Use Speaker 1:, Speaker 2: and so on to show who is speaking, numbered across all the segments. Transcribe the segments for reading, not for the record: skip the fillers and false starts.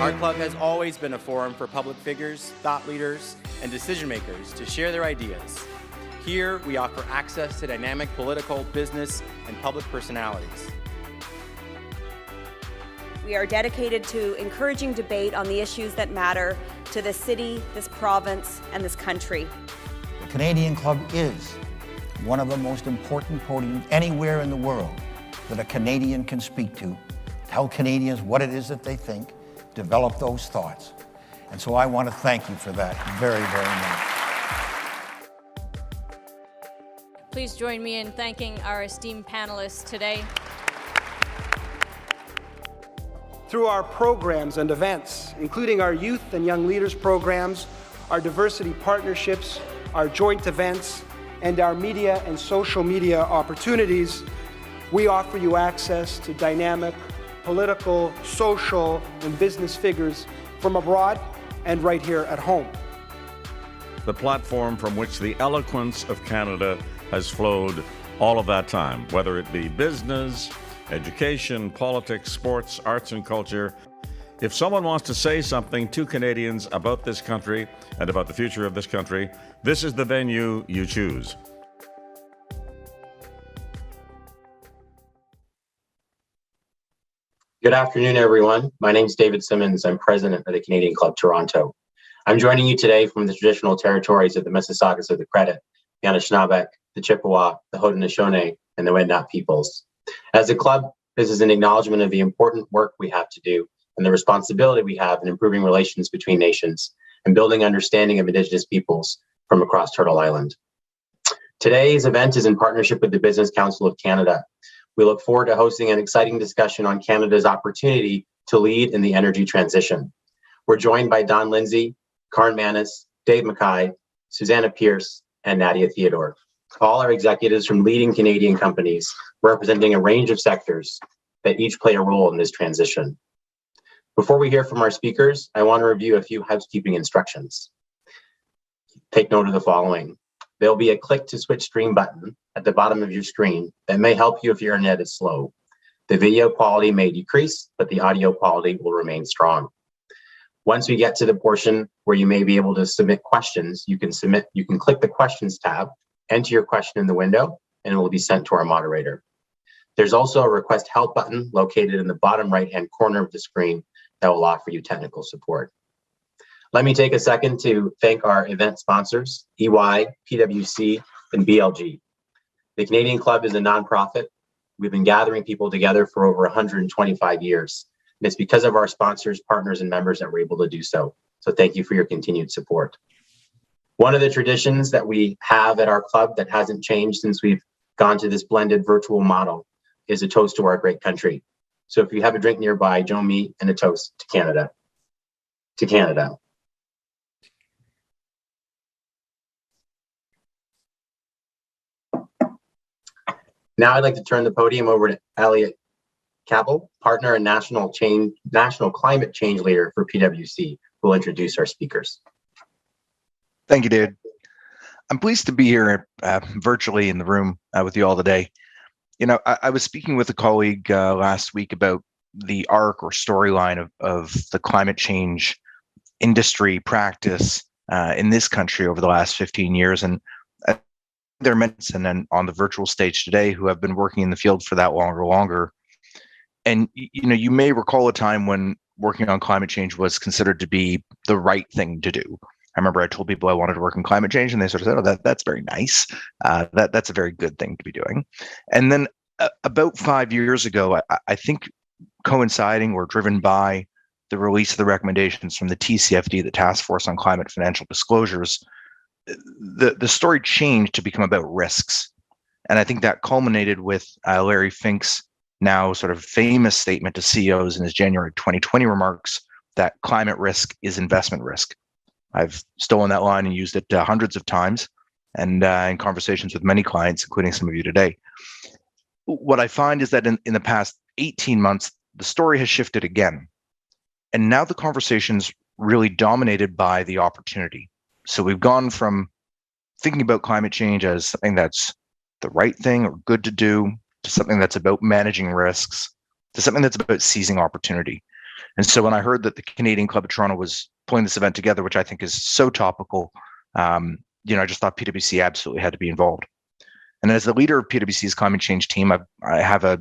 Speaker 1: Our club has always been a forum for public figures, thought leaders, and decision makers to share their ideas. Here, we offer access to dynamic political, business, and public personalities.
Speaker 2: We are dedicated to encouraging debate on the issues that matter to this city, this province, and this country.
Speaker 3: The Canadian Club is one of the most important podiums anywhere in the world that a Canadian can speak to, tell Canadians what it is that they think, develop those thoughts. And so I want to thank you for that very, very much.
Speaker 4: Please join me in thanking our esteemed panelists today.
Speaker 5: Through our programs and events, including our youth and young leaders programs, our diversity partnerships, our joint events, and our media and social media opportunities, we offer you access to dynamic political, social, and business figures from abroad and right here at home.
Speaker 6: The platform from which the eloquence of Canada has flowed all of that time, whether it be business, education, politics, sports, arts, and culture. If someone wants to say something to Canadians about this country and about the future of this country, this is the venue you choose.
Speaker 7: Good afternoon, everyone. My name is David Simmons. I'm president of the Canadian Club Toronto. I'm joining you today from the traditional territories of the Mississaugas of the Credit, the Anishinaabe, the Chippewa, the Haudenosaunee, and the Wendat peoples. As a club, this is an acknowledgement of the important work we have to do and the responsibility we have in improving relations between nations and building understanding of Indigenous peoples from across Turtle Island. Today's event is in partnership with the Business Council of Canada. We look forward to hosting an exciting discussion on Canada's opportunity to lead in the energy transition. We're joined by Don Lindsay, Karn Manhas, Dave McKay, Susannah Pierce, and Nadia Theodore. All are executives from leading Canadian companies representing a range of sectors that each play a role in this transition. Before we hear from our speakers, I want to review a few housekeeping instructions. Take note of the following. There'll be a click to switch stream button at the bottom of your screen that may help you if your internet is slow. The video quality may decrease, but the audio quality will remain strong. Once we get to the portion where you may be able to submit questions, you can click the questions tab, enter your question in the window, and it will be sent to our moderator. There's also a request help button located in the bottom right-hand corner of the screen that will offer you technical support. Let me take a second to thank our event sponsors, EY, PwC, and BLG. The Canadian Club is a nonprofit. We've been gathering people together for over 125 years. And it's because of our sponsors, partners, and members that we're able to do so. So thank you for your continued support. One of the traditions that we have at our club that hasn't changed since we've gone to this blended virtual model is a toast to our great country. So if you have a drink nearby, join me in a toast to Canada. To Canada. Now I'd like to turn the podium over to Elliot Cabell, partner and national climate change leader for PwC, who will introduce our speakers.
Speaker 8: Thank you, David. I'm pleased to be here virtually in the room with you all today. You know, I was speaking with a colleague last week about the arc or storyline of the climate change industry practice in this country over the last 15 years. And there are many, and then on the virtual stage today, who have been working in the field for that longer. And you know, you may recall a time when working on climate change was considered to be the right thing to do. I remember I told people I wanted to work in climate change, and they sort of said, "Oh, that's very nice. That's a very good thing to be doing." And then about 5 years ago, I think coinciding or driven by the release of the recommendations from the TCFD, the Task Force on Climate Financial Disclosures, the story changed to become about risks. And I think that culminated with Larry Fink's now sort of famous statement to CEOs in his January 2020 remarks that climate risk is investment risk. I've stolen that line and used it hundreds of times, and in conversations with many clients, including some of you today. What I find is that in the past 18 months, the story has shifted again. And now the conversation's really dominated by the opportunity. So we've gone from thinking about climate change as something that's the right thing or good to do, to something that's about managing risks, to something that's about seizing opportunity. And so when I heard that the Canadian Club of Toronto was pulling this event together, which I think is so topical, I just thought PwC absolutely had to be involved. And as the leader of PwC's climate change team, I have a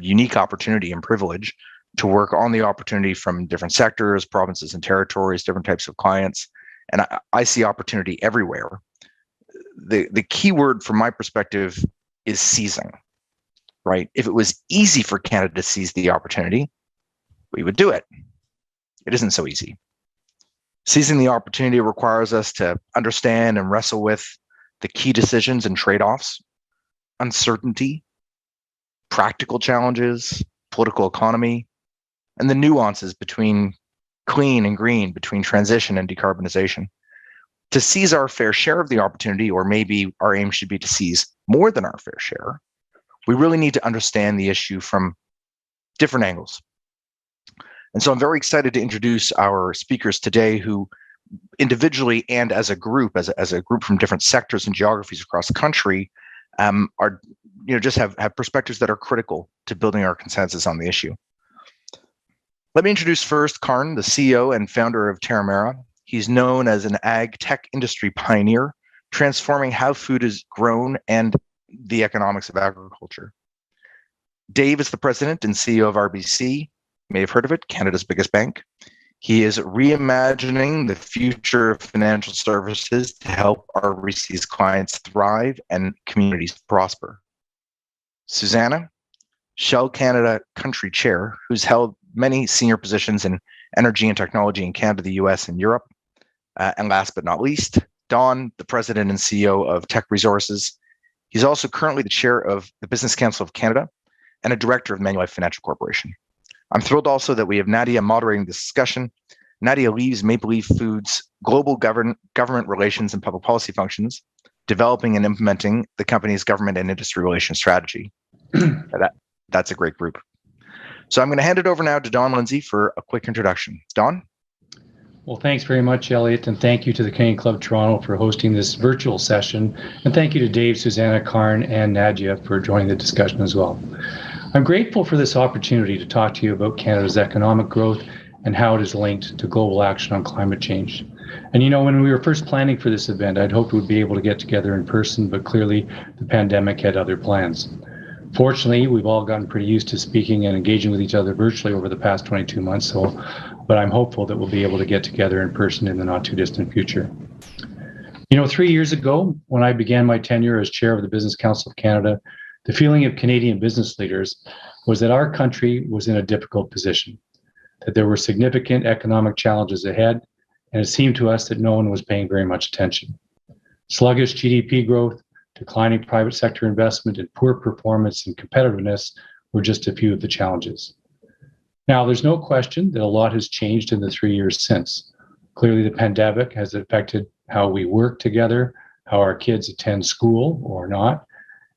Speaker 8: unique opportunity and privilege to work on the opportunity from different sectors, provinces and territories, different types of clients. And I see opportunity everywhere. The key word from my perspective is seizing, right? If it was easy for Canada to seize the opportunity, we would do it. It isn't so easy. Seizing the opportunity requires us to understand and wrestle with the key decisions and trade-offs, uncertainty, practical challenges, political economy, and the nuances between clean and green, between transition and decarbonization. To seize our fair share of the opportunity, or maybe our aim should be to seize more than our fair share, we really need to understand the issue from different angles. And so I'm very excited to introduce our speakers today who individually and as a group, as a group from different sectors and geographies across the country, are just have perspectives that are critical to building our consensus on the issue. Let me introduce first Karn, the CEO and founder of Terramera. He's known as an ag tech industry pioneer, transforming how food is grown and the economics of agriculture. Dave is the president and CEO of RBC. You may have heard of it, Canada's biggest bank. He is reimagining the future of financial services to help RBC's clients thrive and communities prosper. Susannah, Shell Canada country chair, who's held many senior positions in energy and technology in Canada, the US, and Europe. And last but not least, Don, the president and CEO of Teck Resources. He's also currently the chair of the Business Council of Canada and a director of Manulife Financial Corporation. I'm thrilled also that we have Nadia moderating this discussion. Nadia leads Maple Leaf Foods' global government relations and public policy functions, developing and implementing the company's government and industry relations strategy. That's a great group. So I'm going to hand it over now to Don Lindsay for a quick introduction. Don?
Speaker 9: Well, thanks very much, Elliot, and thank you to the Canadian Club Toronto for hosting this virtual session. And thank you to Dave, Susannah, Karn, and Nadia for joining the discussion as well. I'm grateful for this opportunity to talk to you about Canada's economic growth and how it is linked to global action on climate change. And when we were first planning for this event, I'd hoped we'd be able to get together in person, but clearly the pandemic had other plans. Fortunately, we've all gotten pretty used to speaking and engaging with each other virtually over the past 22 months, but I'm hopeful that we'll be able to get together in person in the not too distant future. 3 years ago, when I began my tenure as chair of the Business Council of Canada, the feeling of Canadian business leaders was that our country was in a difficult position, that there were significant economic challenges ahead, and it seemed to us that no one was paying very much attention. Sluggish GDP growth, declining private sector investment, and poor performance and competitiveness were just a few of the challenges. Now, there's no question that a lot has changed in the 3 years since. Clearly, the pandemic has affected how we work together, how our kids attend school or not,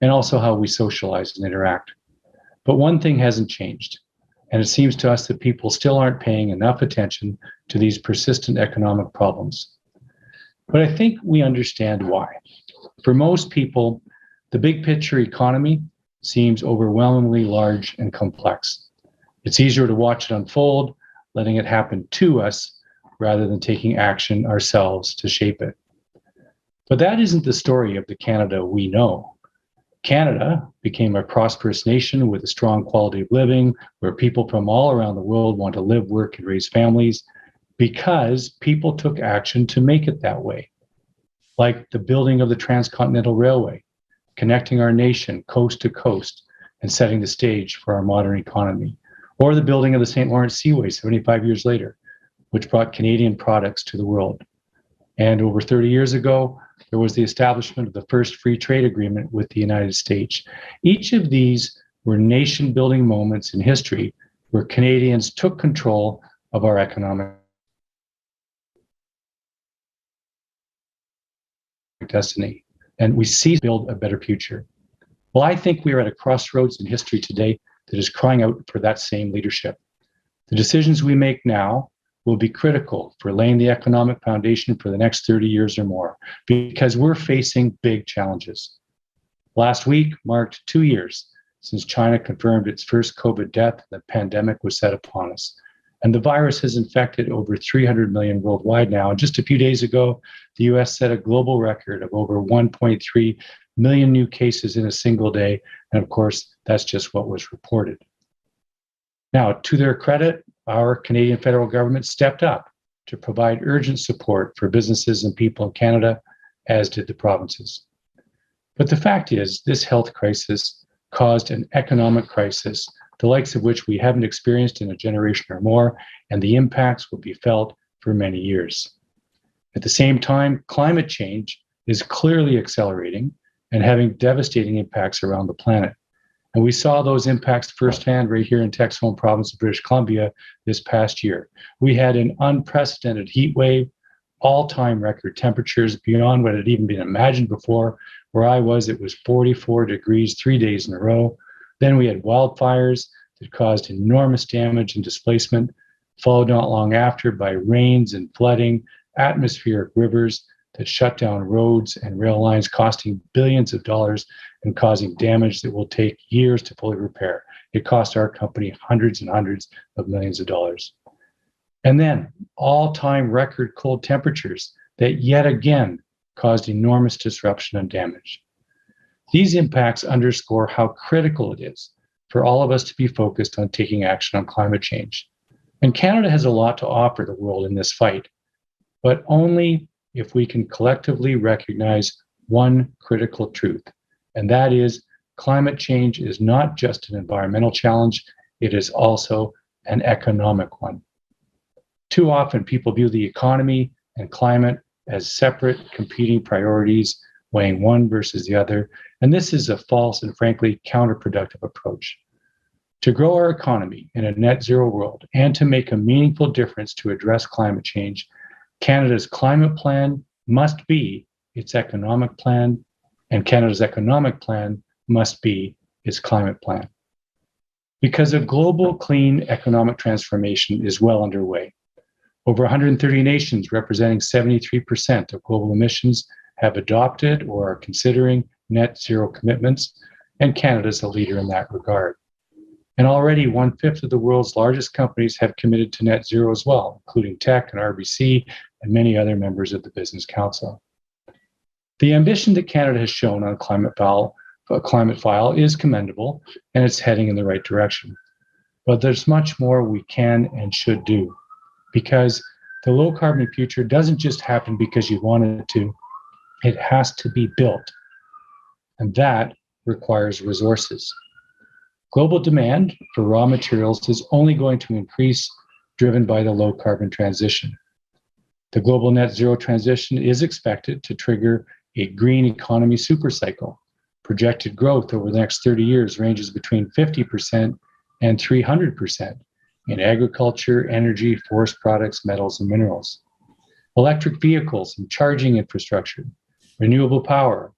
Speaker 9: and also how we socialize and interact. But one thing hasn't changed, and it seems to us that people still aren't paying enough attention to these persistent economic problems. But I think we understand why. For most people, the big picture economy seems overwhelmingly large and complex. It's easier to watch it unfold, letting it happen to us, rather than taking action ourselves to shape it. But that isn't the story of the Canada we know. Canada became a prosperous nation with a strong quality of living, where people from all around the world want to live, work, and raise families, because people took action to make it that way. Like the building of the Transcontinental Railway, connecting our nation coast to coast and setting the stage for our modern economy. Or the building of the St. Lawrence Seaway 75 years later, which brought Canadian products to the world. And over 30 years ago, there was the establishment of the first free trade agreement with the United States. Each of these were nation-building moments in history where Canadians took control of our economic destiny, and we seized to build a better future. Well, I think we are at a crossroads in history today that is crying out for that same leadership. The decisions we make now will be critical for laying the economic foundation for the next 30 years or more, because we're facing big challenges. Last week marked 2 years since China confirmed its first COVID death and the pandemic was set upon us. And the virus has infected over 300 million worldwide now. And just a few days ago, the US set a global record of over 1.3 million new cases in a single day. And of course, that's just what was reported. Now, to their credit, our Canadian federal government stepped up to provide urgent support for businesses and people in Canada, as did the provinces. But the fact is, this health crisis caused an economic crisis, the likes of which we haven't experienced in a generation or more, and the impacts will be felt for many years. At the same time, climate change is clearly accelerating and having devastating impacts around the planet. And we saw those impacts firsthand right here in Teck's home province of British Columbia this past year. We had an unprecedented heat wave, all-time record temperatures beyond what had even been imagined before. Where I was, it was 44 degrees 3 days in a row. Then we had wildfires that caused enormous damage and displacement, followed not long after by rains and flooding, atmospheric rivers that shut down roads and rail lines, costing billions of dollars and causing damage that will take years to fully repair. It cost our company hundreds and hundreds of millions of dollars. And then all-time record cold temperatures that yet again caused enormous disruption and damage. These impacts underscore how critical it is for all of us to be focused on taking action on climate change. And Canada has a lot to offer the world in this fight, but only if we can collectively recognize one critical truth, and that is climate change is not just an environmental challenge, it is also an economic one. Too often, people view the economy and climate as separate competing priorities, weighing one versus the other, and this is a false and frankly counterproductive approach. To grow our economy in a net zero world and to make a meaningful difference to address climate change, Canada's climate plan must be its economic plan, and Canada's economic plan must be its climate plan. Because a global clean economic transformation is well underway. Over 130 nations representing 73% of global emissions have adopted or are considering net zero commitments, and Canada is a leader in that regard. And already 1/5 of the world's largest companies have committed to net zero as well, including Teck and RBC and many other members of the Business Council. The ambition that Canada has shown on climate file is commendable, and it's heading in the right direction. But there's much more we can and should do, because the low carbon future doesn't just happen because you want it to, it has to be built. And that requires resources. Global demand for raw materials is only going to increase, driven by the low carbon transition. The global net zero transition is expected to trigger a green economy supercycle. Projected growth over the next 30 years ranges between 50% and 300% in agriculture, energy, forest products, metals, and minerals. Electric vehicles and charging infrastructure, renewable power,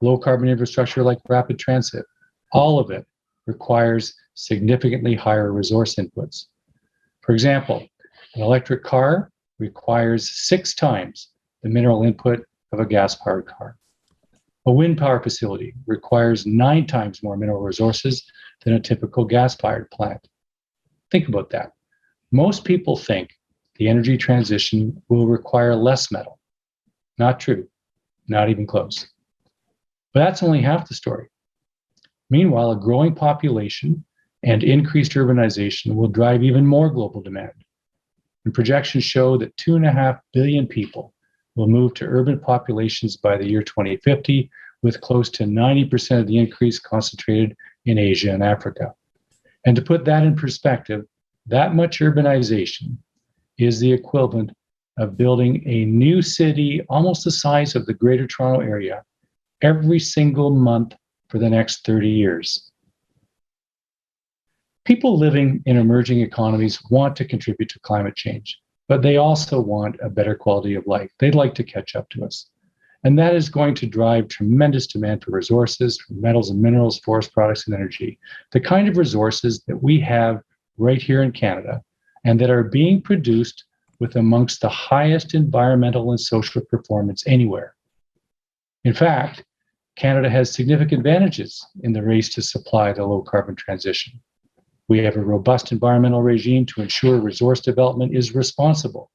Speaker 9: low carbon infrastructure like rapid transit, all of it requires significantly higher resource inputs. For example, an electric car requires 6 times the mineral input of a gas-powered car. A wind power facility requires 9 times more mineral resources than a typical gas-fired plant. Think about that. Most people think the energy transition will require less metal. Not true, not even close. But that's only half the story. Meanwhile, a growing population and increased urbanization will drive even more global demand. And projections show that 2.5 billion people will move to urban populations by the year 2050, with close to 90% of the increase concentrated in Asia and Africa. And to put that in perspective, that much urbanization is the equivalent of building a new city almost the size of the Greater Toronto Area every single month for the next 30 years. People living in emerging economies want to contribute to climate change, but they also want a better quality of life. They'd like to catch up to us. And that is going to drive tremendous demand for resources, for metals and minerals, forest products, and energy, the kind of resources that we have right here in Canada and that are being produced with amongst the highest environmental and social performance anywhere. In fact, Canada has significant advantages in the race to supply the low carbon transition. We have a robust environmental regime to ensure resource development is responsible.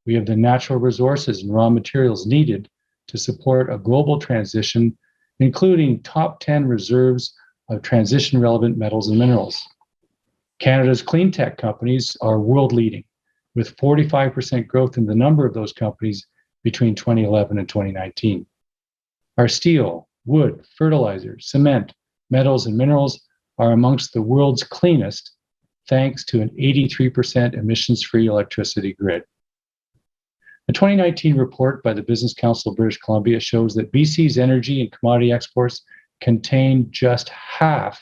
Speaker 9: We have the natural resources and raw materials needed to support a global transition, including top 10 reserves of transition-relevant metals and minerals. Canada's clean tech companies are world-leading, with 45% growth in the number of those companies between 2011 and 2019. Our steel, wood, fertilizer, cement, metals, and minerals are amongst the world's cleanest, thanks to an 83% emissions-free electricity grid. A 2019 report by the Business Council of British Columbia shows that BC's energy and commodity exports contain just half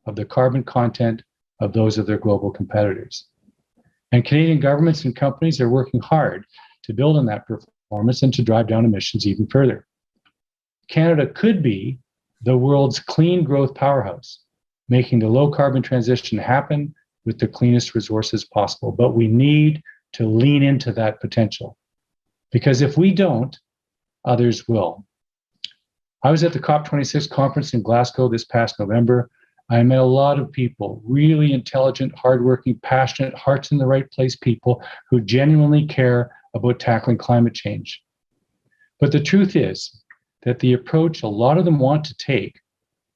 Speaker 9: of the carbon content of those of their global competitors. And Canadian governments and companies are working hard to build on that performance and to drive down emissions even further. Canada could be the world's clean growth powerhouse, making the low carbon transition happen with the cleanest resources possible. But we need to lean into that potential, because if we don't, others will. I was at the COP26 conference in Glasgow this past November. I met a lot of people, really intelligent, hardworking, passionate, hearts in the right place people who genuinely care about tackling climate change. But the truth is that the approach a lot of them want to take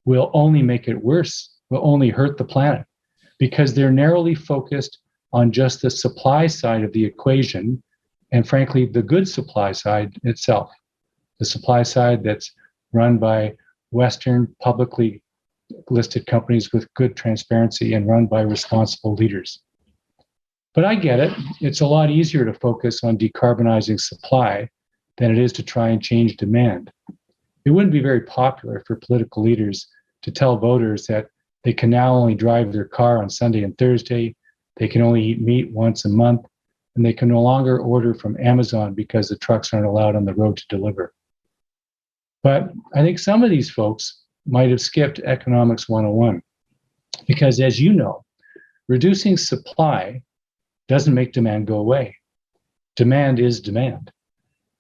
Speaker 9: will only make it worse, will only hurt the planet, because they're narrowly focused on just the supply side of the equation, and frankly, the good supply side itself, the supply side that's run by Western publicly listed companies with good transparency and run by responsible leaders. But I get it. It's a lot easier to focus on decarbonizing supply than it is to try and change demand. It wouldn't be very popular for political leaders to tell voters that they can now only drive their car on Sunday and Thursday, they can only eat meat once a month, and they can no longer order from Amazon because the trucks aren't allowed on the road to deliver. But I think some of these folks might have skipped Economics 101, because as you know, reducing supply doesn't make demand go away. Demand is demand.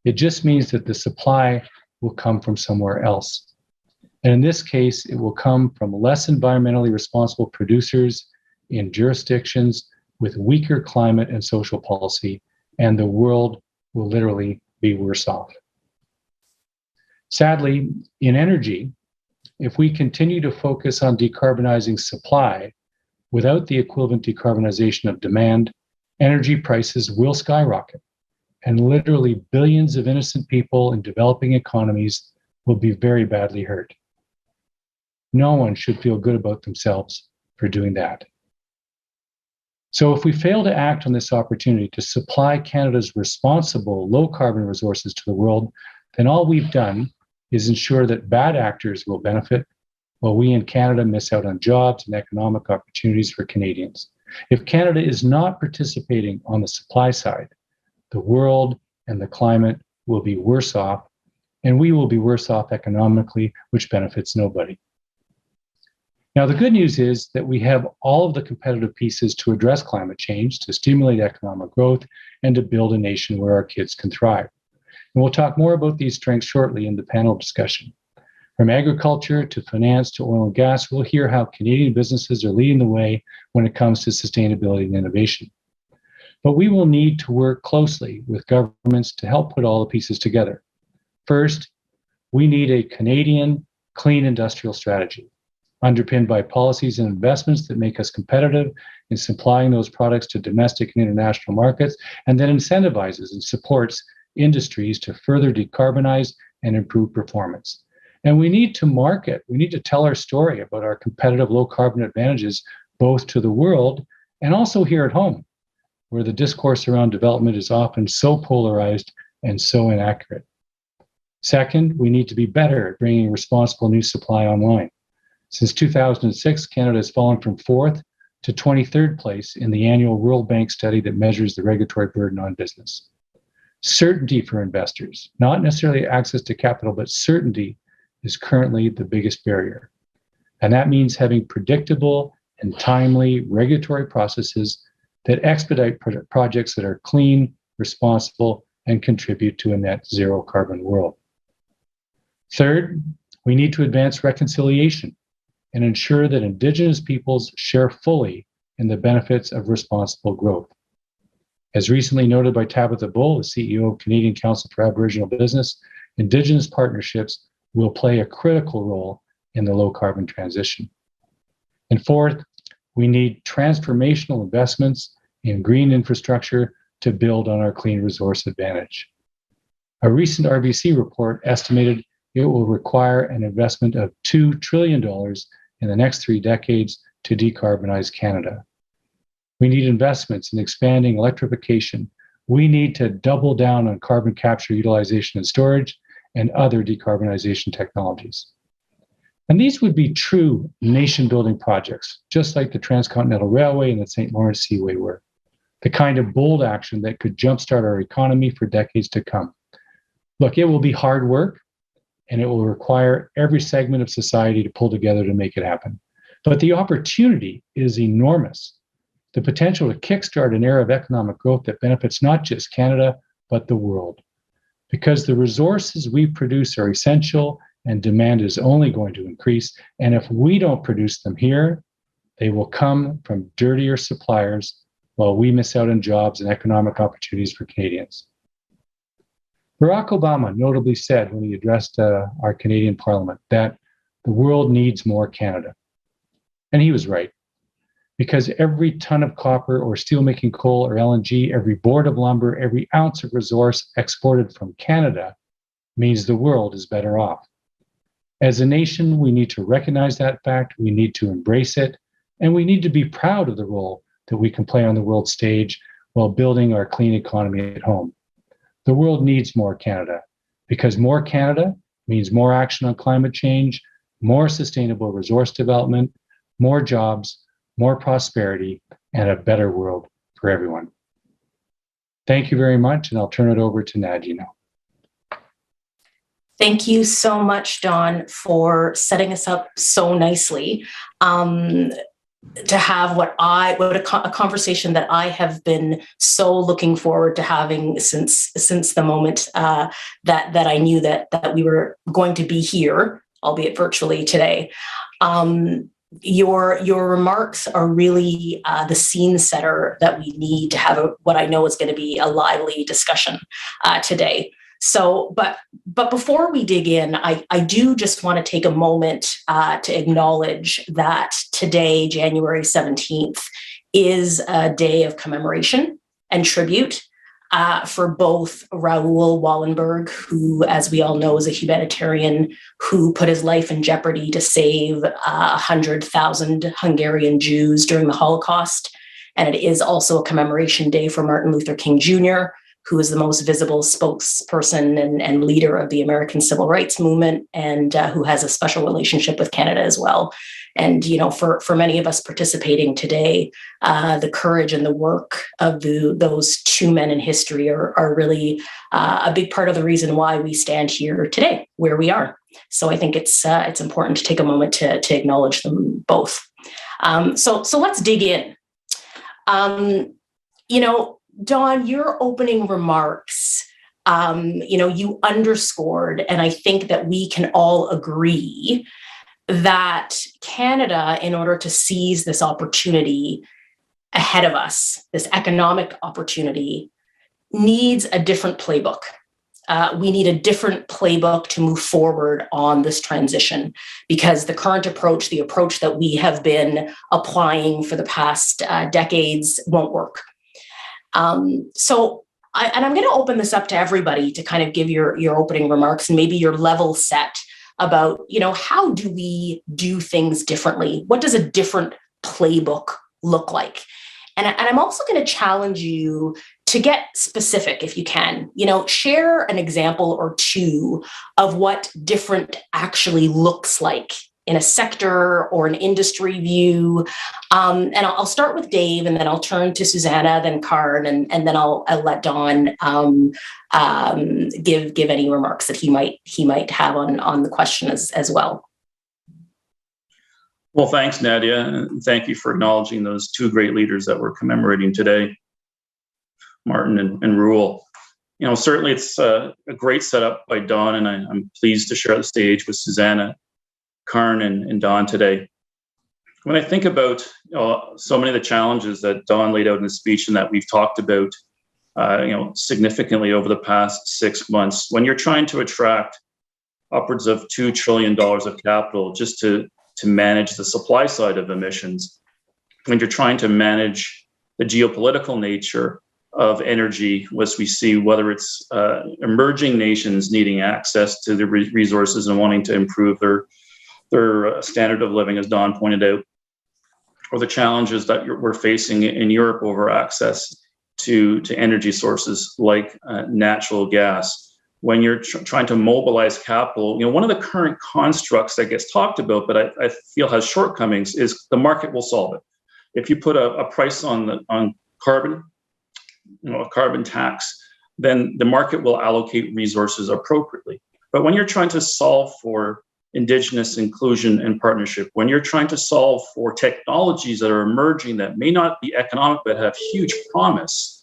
Speaker 9: It just means that the supply will come from somewhere else. And in this case, it will come from less environmentally responsible producers in jurisdictions with weaker climate and social policy, and the world will literally be worse off. Sadly, in energy, if we continue to focus on decarbonizing supply without the equivalent decarbonization of demand, energy prices will skyrocket, and literally billions of innocent people in developing economies will be very badly hurt. No one should feel good about themselves for doing that. So if we fail to act on this opportunity to supply Canada's responsible low-carbon resources to the world, then all we've done is ensure that bad actors will benefit, while we in Canada miss out on jobs and economic opportunities for Canadians. If Canada is not participating on the supply side, the world and the climate will be worse off, and we will be worse off economically, which benefits nobody. Now, the good news is that we have all of the competitive pieces to address climate change, to stimulate economic growth, and to build a nation where our kids can thrive. And we'll talk more about these strengths shortly in the panel discussion. From agriculture to finance to oil and gas, we'll hear how Canadian businesses are leading the way when it comes to sustainability and innovation. But we will need to work closely with governments to help put all the pieces together. First, we need a Canadian clean industrial strategy, underpinned by policies and investments that make us competitive in supplying those products to domestic and international markets, and then incentivizes and supports industries to further decarbonize and improve performance. And we need to market, we need to tell our story about our competitive low carbon advantages, both to the world and also here at home, where the discourse around development is often so polarized and so inaccurate. Second, we need to be better at bringing responsible new supply online. Since 2006, Canada has fallen from 4th to 23rd place in the annual World Bank study that measures the regulatory burden on business. Certainty for investors, not necessarily access to capital, but certainty is currently the biggest barrier. And that means having predictable and timely regulatory processes that expedite projects that are clean, responsible, and contribute to a net zero carbon world. Third, we need to advance reconciliation and ensure that Indigenous peoples share fully in the benefits of responsible growth. As recently noted by Tabitha Bull, the CEO of Canadian Council for Aboriginal Business, Indigenous partnerships will play a critical role in the low-carbon transition. And fourth, we need transformational investments in green infrastructure to build on our clean resource advantage. A recent RBC report estimated it will require an investment of $2 trillion in the next 3 decades to decarbonize Canada. We need investments in expanding electrification. We need to double down on carbon capture, utilization, and storage, and other decarbonization technologies. And these would be true nation-building projects, just like the Transcontinental Railway and the St. Lawrence Seaway were, the kind of bold action that could jumpstart our economy for decades to come. Look, it will be hard work, and it will require every segment of society to pull together to make it happen. But the opportunity is enormous. The potential to kickstart an era of economic growth that benefits not just Canada, but the world. Because the resources we produce are essential and demand is only going to increase. And if we don't produce them here, they will come from dirtier suppliers while we miss out on jobs and economic opportunities for Canadians. Barack Obama notably said when he addressed our Canadian Parliament that the world needs more Canada. And he was right. Because every ton of copper or steelmaking coal or LNG, every board of lumber, every ounce of resource exported from Canada means the world is better off. As a nation, we need to recognize that fact, we need to embrace it, and we need to be proud of the role that we can play on the world stage while building our clean economy at home. The world needs more Canada, because more Canada means more action on climate change, more sustainable resource development, more jobs, more prosperity, and a better world for everyone. Thank you very much, and I'll turn it over to Nadia now.
Speaker 10: Thank you so much, Don, for setting us up so nicely to have a conversation that I have been so looking forward to having since the moment that I knew that we were going to be here, albeit virtually today. Your remarks are really the scene setter that we need to have what I know is going to be a lively discussion today. So, but before we dig in, I do just want to take a moment to acknowledge that today, January 17th, is a day of commemoration and tribute for both Raoul Wallenberg, who, as we all know, is a humanitarian who put his life in jeopardy to save 100,000 Hungarian Jews during the Holocaust. And it is also a commemoration day for Martin Luther King Jr., who is the most visible spokesperson and leader of the American Civil Rights Movement, and who has a special relationship with Canada as well. And, you know, for many of us participating today, the courage and the work of those two men in history are really a big part of the reason why we stand here today, where we are. So I think it's important to take a moment to acknowledge them both. So let's dig in. You know, Don, your opening remarks, you underscored, and I think that we can all agree that Canada, in order to seize this opportunity ahead of us, this economic opportunity, needs a different playbook. We need a different playbook to move forward on this transition, because the current approach, the approach that we have been applying for the past decades, won't work. So I'm going to open this up to everybody to kind of give your opening remarks and maybe your level set about, how do we do things differently? What does a different playbook look like? And I'm also going to challenge you to get specific if you can, share an example or two of what different actually looks like in a sector or an industry view. And I'll start with Dave, and then I'll turn to Susannah, then Karn, and then I'll let Don give any remarks that he might have on the question as well.
Speaker 11: Well, thanks, Nadia, and thank you for acknowledging those two great leaders that we're commemorating today, Martin and Raoul. Certainly it's a great setup by Don, and I'm pleased to share the stage with Susannah, Karn, and Don today. when I think about so many of the challenges that Don laid out in his speech and that we've talked about, significantly over the past 6 months, when you're trying to attract upwards of $2 trillion of capital just to manage the supply side of emissions, when you're trying to manage the geopolitical nature of energy, as we see, whether it's emerging nations needing access to the resources and wanting to improve their standard of living, as Don pointed out, or the challenges that we're facing in Europe over access to energy sources like natural gas. When you're trying to mobilize capital, one of the current constructs that gets talked about, but I feel has shortcomings, is the market will solve it. If you put a price on carbon, a carbon tax, then the market will allocate resources appropriately. But when you're trying to solve for Indigenous inclusion and partnership, when you're trying to solve for technologies that are emerging that may not be economic but have huge promise,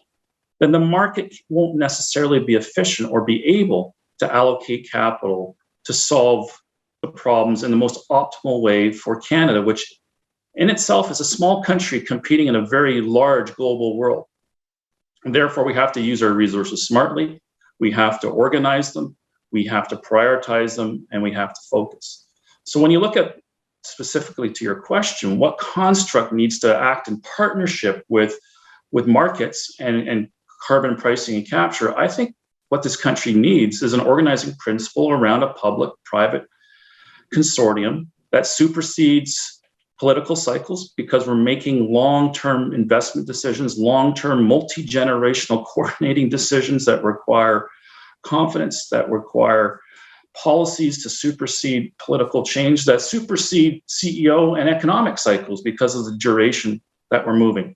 Speaker 11: then the market won't necessarily be efficient or be able to allocate capital to solve the problems in the most optimal way for Canada, which in itself is a small country competing in a very large global world. And therefore, we have to use our resources smartly, we have to organize them, we have to prioritize them, and we have to focus. So when you look at specifically to your question, what construct needs to act in partnership with markets and carbon pricing and capture, I think what this country needs is an organizing principle around a public-private consortium that supersedes political cycles, because we're making long-term investment decisions, long-term multi-generational coordinating decisions that require confidence, that require policies to supersede political change, that supersede CEO and economic cycles because of the duration that we're moving.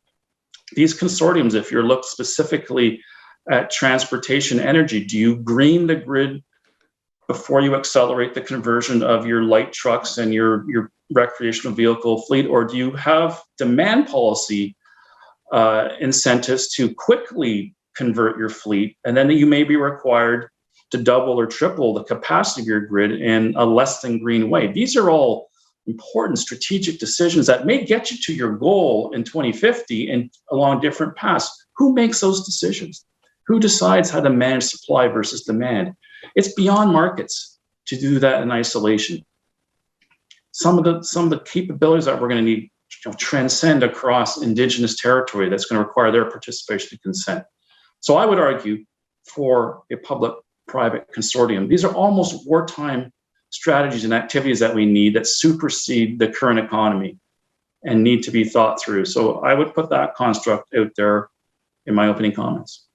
Speaker 11: These consortiums, if you're looked specifically at transportation energy, do you green the grid before you accelerate the conversion of your light trucks and your recreational vehicle fleet, or do you have demand policy incentives to quickly convert your fleet, and then you may be required to double or triple the capacity of your grid in a less than green way? These are all important strategic decisions that may get you to your goal in 2050 and along different paths. Who makes those decisions? Who decides how to manage supply versus demand? It's beyond markets to do that in isolation. Some of the capabilities that we're going to need transcend across Indigenous territory. That's going to require their participation and consent. So I would argue for a public-private consortium. These are almost wartime strategies and activities that we need that supersede the current economy and need to be thought through. So I would put that construct out there in my opening comments.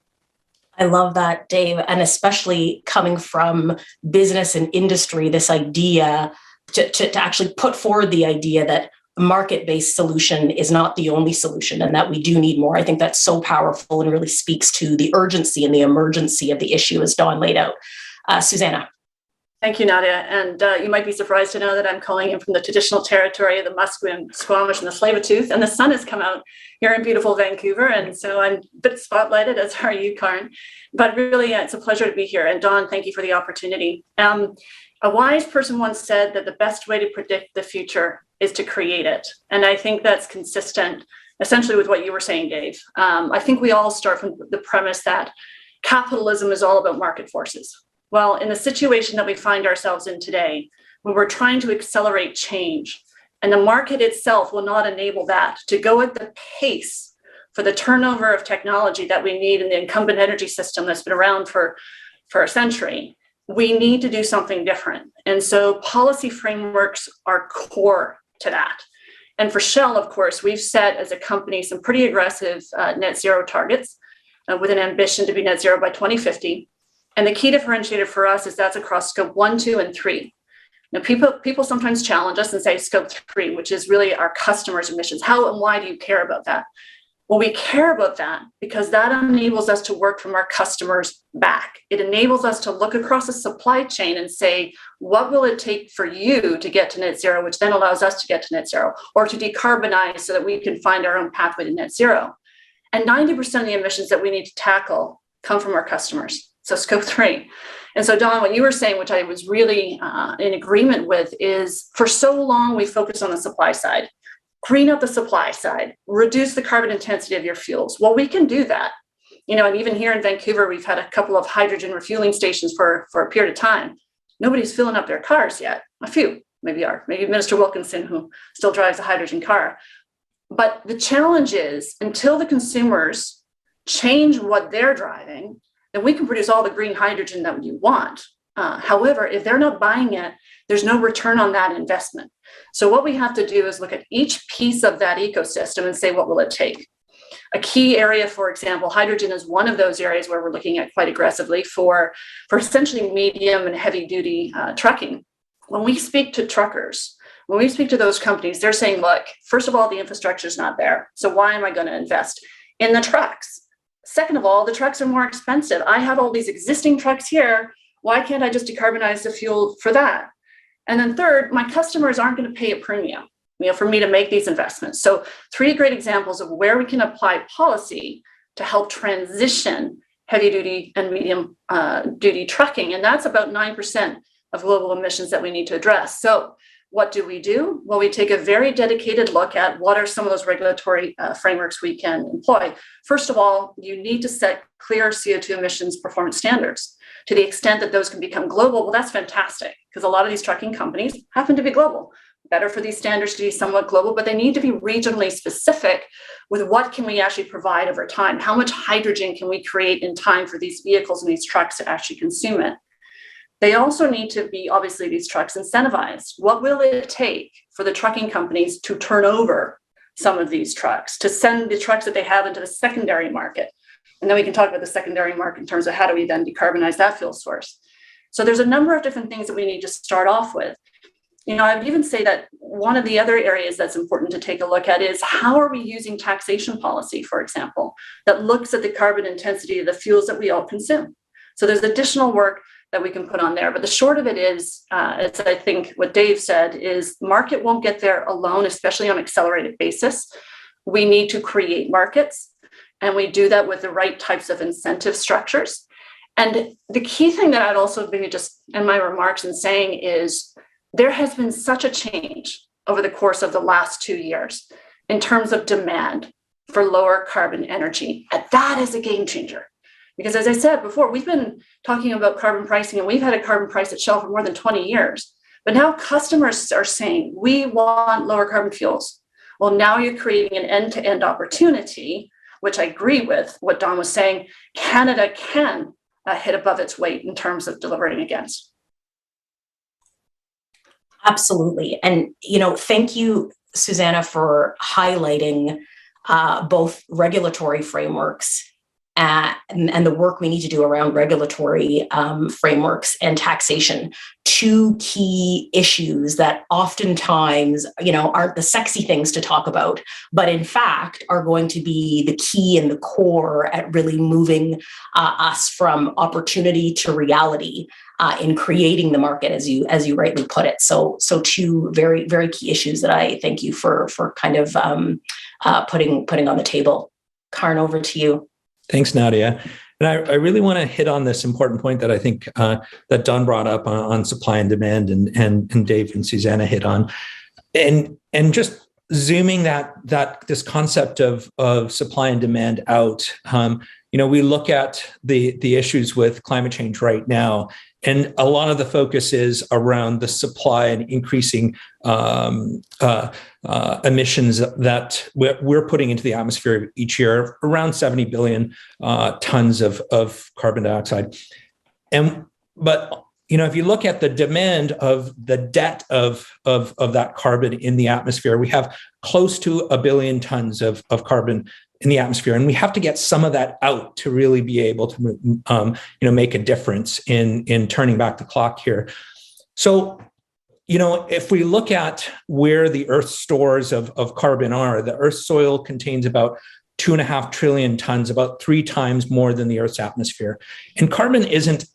Speaker 10: I love that, Dave, and especially coming from business and industry, this idea to actually put forward the idea that a market-based solution is not the only solution and that we do need more. I think that's so powerful and really speaks to the urgency and the emergency of the issue as Don laid out. Susannah.
Speaker 12: Thank you, Nadia. And you might be surprised to know that I'm calling in from the traditional territory of the Musqueam, Squamish, and the Tsleil-Waututh. And the sun has come out here in beautiful Vancouver. And so I'm a bit spotlighted, as are you, Karn. But really, it's a pleasure to be here. And Don, thank you for the opportunity. A wise person once said that the best way to predict the future is to create it. And I think that's consistent, essentially, with what you were saying, Dave. I think we all start from the premise that capitalism is all about market forces. Well, in the situation that we find ourselves in today, when we're trying to accelerate change, and the market itself will not enable that to go at the pace for the turnover of technology that we need in the incumbent energy system that's been around for a century, we need to do something different. And so policy frameworks are core to that. And for Shell, of course, we've set as a company some pretty aggressive net zero targets with an ambition to be net zero by 2050. And the key differentiator for us is that's across scope 1, 2, and 3. Now, people sometimes challenge us and say scope 3, which is really our customers' emissions. How and why do you care about that? Well, we care about that because that enables us to work from our customers back. It enables us to look across a supply chain and say, what will it take for you to get to net zero, which then allows us to get to net zero, or to decarbonize so that we can find our own pathway to net zero. And 90% of the emissions that we need to tackle come from our customers. So scope 3. And so Don, what you were saying, which I was really in agreement with, is for so long we focused on the supply side. green up the supply side, reduce the carbon intensity of your fuels. Well, we can do that. And even here in Vancouver, we've had a couple of hydrogen refueling stations for a period of time. Nobody's filling up their cars yet. A few maybe are, maybe Minister Wilkinson, who still drives a hydrogen car. But the challenge is, until the consumers change what they're driving, then we can produce all the green hydrogen that you want. However, if they're not buying it, there's no return on that investment. So what we have to do is look at each piece of that ecosystem and say, what will it take? A key area, for example, hydrogen is one of those areas where we're looking at quite aggressively for essentially medium and heavy duty trucking. When we speak to truckers, when we speak to those companies, they're saying, look, first of all, the infrastructure is not there. So why am I going to invest in the trucks? Second of all, the trucks are more expensive. I have all these existing trucks here. Why can't I just decarbonize the fuel for that? And then third, my customers aren't going to pay a premium, for me to make these investments. So 3 great examples of where we can apply policy to help transition heavy duty and medium duty trucking. And that's about 9% of global emissions that we need to address. So what do? Well, we take a very dedicated look at what are some of those regulatory frameworks we can employ. First of all, you need to set clear CO2 emissions performance standards. To the extent that those can become global, well, that's fantastic, because a lot of these trucking companies happen to be global. Better for these standards to be somewhat global, but they need to be regionally specific with what can we actually provide over time? How much hydrogen can we create in time for these vehicles and these trucks to actually consume it? They also need to be, obviously, these trucks incentivized. What will it take for the trucking companies to turn over some of these trucks, to send the trucks that they have into the secondary market? And then we can talk about the secondary market in terms of how do we then decarbonize that fuel source. So there's a number of different things that we need to start off with. I would even say that one of the other areas that's important to take a look at is how are we using taxation policy, for example, that looks at the carbon intensity of the fuels that we all consume. So there's additional work that we can put on there. But the short of it is, it's, I think what Dave said, is market won't get there alone, especially on an accelerated basis. We need to create markets, and we do that with the right types of incentive structures. And the key thing that I'd also maybe just in my remarks in saying is there has been such a change over the course of the last 2 years in terms of demand for lower carbon energy. And that is a game changer. Because as I said before, we've been talking about carbon pricing, and we've had a carbon price at Shell for more than 20 years. But now customers are saying, we want lower carbon fuels. Well, now you're creating an end-to-end opportunity, which I agree with what Don was saying. Canada can hit above its weight in terms of delivering against.
Speaker 10: Absolutely. And, thank you, Susannah, for highlighting both regulatory frameworks and the work we need to do around regulatory frameworks and taxation. 2 key issues that oftentimes, aren't the sexy things to talk about, but in fact are going to be the key and the core at really moving us from opportunity to reality in creating the market, as you rightly put it. So 2 very, very key issues that I thank you for kind of putting on the table. Karn, over to you.
Speaker 13: Thanks, Nadia. And I really want to hit on this important point that I think that Don brought up on supply and demand, and Dave and Susannah hit on, and just zooming that this concept of supply and demand out. We look at the issues with climate change right now, and a lot of the focus is around the supply and increasing emissions that we're putting into the atmosphere each year, around 70 billion tons of carbon dioxide. But if you look at the demand of the debt of that carbon in the atmosphere, we have close to 1 billion tons of carbon in the atmosphere, and we have to get some of that out to really be able to make a difference in turning back the clock here. So if we look at where the Earth's stores of carbon are, the Earth's soil contains about 2.5 trillion tons, about 3 times more than the Earth's atmosphere. And carbon isn't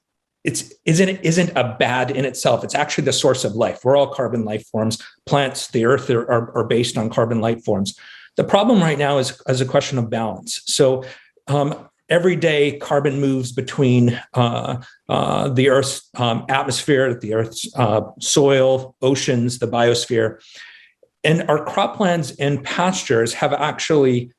Speaker 13: a bad in itself. It's actually the source of life. We're all carbon life forms. Plants, the Earth are based on carbon life forms. The problem right now is a question of balance. So every day, carbon moves between the Earth's atmosphere, the Earth's soil, oceans, the biosphere. our croplands and pastures have actually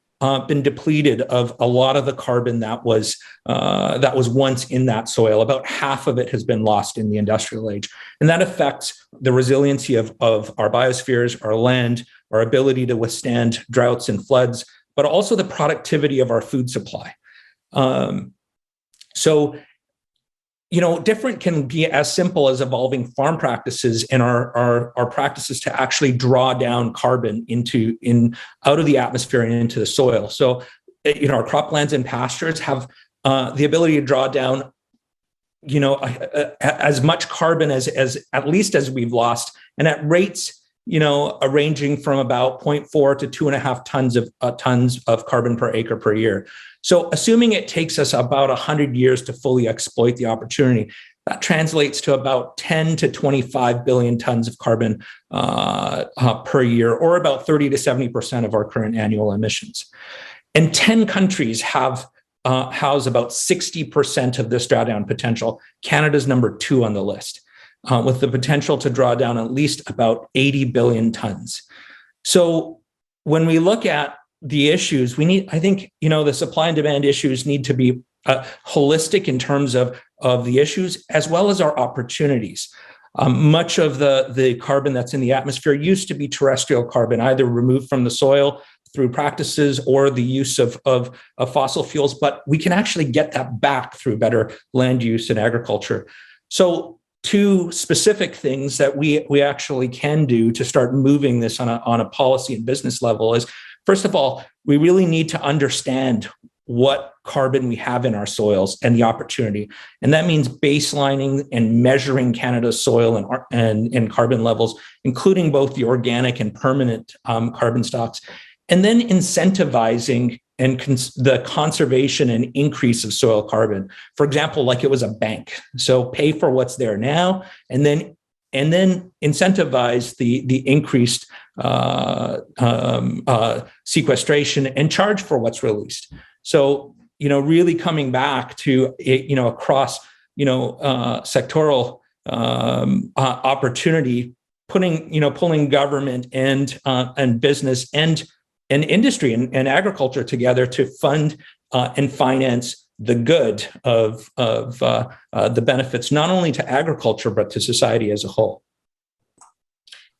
Speaker 13: been depleted of a lot of the carbon that was once in that soil. About half of it has been lost in the industrial age. And that affects the resiliency of our biospheres, our land, our ability to withstand droughts and floods, but also the productivity of our food supply. Different can be as simple as evolving farm practices and our practices to actually draw down carbon out of the atmosphere and into the soil. So, our croplands and pastures have the ability to draw down, as much carbon as at least as we've lost, and at rates, ranging from about 0.4 to 2.5 tons of carbon per acre per year. So assuming it takes us about 100 years to fully exploit the opportunity, that translates to about 10 to 25 billion tons of carbon per year, or about 30 to 70% of our current annual emissions. And 10 countries have house about 60% of this drawdown potential. Canada's number 2 on the list, with the potential to draw down at least about 80 billion tons. So when we look at the issues, the supply and demand issues need to be holistic in terms of the issues as well as our opportunities. Much of the carbon that's in the atmosphere used to be terrestrial carbon, either removed from the soil through practices or the use of fossil fuels, but we can actually get that back through better land use and agriculture. So 2 specific things that we actually can do to start moving this on a policy and business level is, first of all, we really need to understand what carbon we have in our soils and the opportunity. And that means baselining and measuring Canada's soil and carbon levels, including both the organic and permanent carbon stocks, and then incentivizing the conservation and increase of soil carbon. For example, like it was a bank. So pay for what's there now, and then incentivize the increased sequestration and charge for what's released. So, really coming back to, across, sectoral opportunity, pulling government and business and industry and agriculture together to fund and finance the good of the benefits, not only to agriculture, but to society as a whole.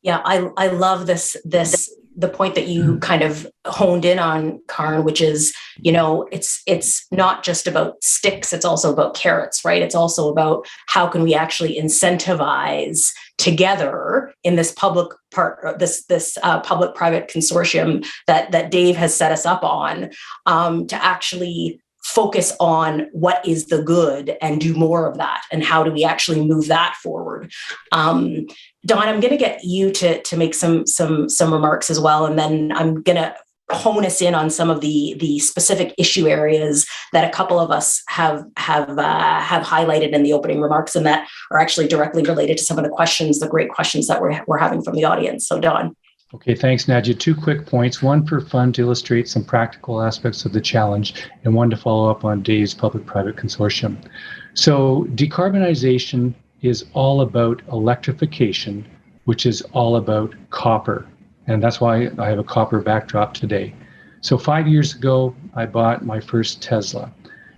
Speaker 10: Yeah, I love the point that you kind of honed in on, Karn, which is, it's not just about sticks, it's also about carrots, right? It's also about how can we actually incentivize together in this public public-private consortium that Dave has set us up on, to actually focus on what is the good and do more of that, and how do we actually move that forward. Don, I'm going to get you to make some remarks as well, and then I'm going to hone us in on some of the specific issue areas that a couple of us have highlighted in the opening remarks, and that are actually directly related to some of the great questions that we're having from the audience. So, Don.
Speaker 9: Okay, thanks, Nadia. 2 quick points, one for fun to illustrate some practical aspects of the challenge, and one to follow up on Dave's public-private consortium. So decarbonization is all about electrification, which is all about copper. And that's why I have a copper backdrop today. So 5 years ago, I bought my first Tesla.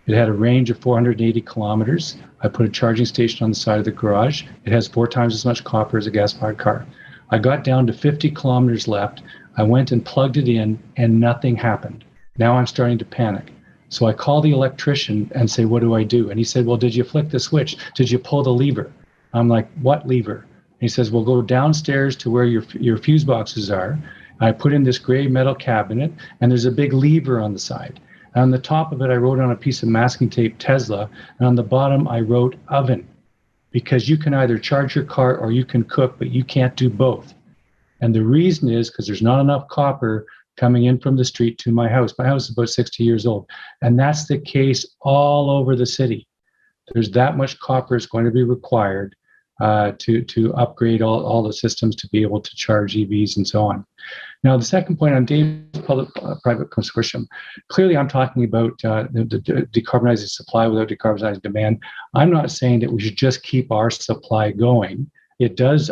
Speaker 9: It had a range of 480 kilometers. I put a charging station on the side of the garage. It has 4 times as much copper as a gas-powered car. I got down to 50 kilometers left. I went and plugged it in and nothing happened. Now I'm starting to panic. So I call the electrician and say, what do I do? And he said, well, did you flick the switch? Did you pull the lever? I'm like, what lever? And he says, well, go downstairs to where your fuse boxes are. And I put in this gray metal cabinet, and there's a big lever on the side. And on the top of it, I wrote on a piece of masking tape, Tesla. And on the bottom, I wrote oven. Because you can either charge your car or you can cook, but you can't do both. And the reason is because there's not enough copper coming in from the street to my house. My house is about 60 years old. And that's the case all over the city. There's that much copper is going to be required to upgrade all the systems to be able to charge EVs and so on. Now, the second point on Dave's public-private consortium, clearly I'm talking about the decarbonizing supply without decarbonizing demand. I'm not saying that we should just keep our supply going.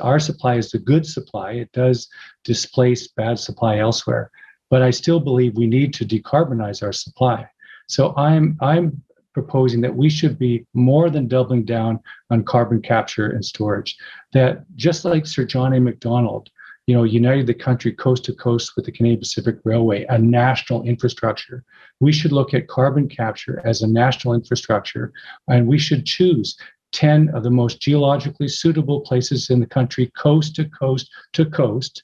Speaker 9: our supply is the good supply. It does displace bad supply elsewhere. But I still believe we need to decarbonize our supply. So I'm proposing that we should be more than doubling down on carbon capture and storage. That just like Sir John A. Macdonald, united the country coast to coast with the Canadian Pacific Railway, a national infrastructure. We should look at carbon capture as a national infrastructure, and we should choose 10 of the most geologically suitable places in the country, coast to coast to coast,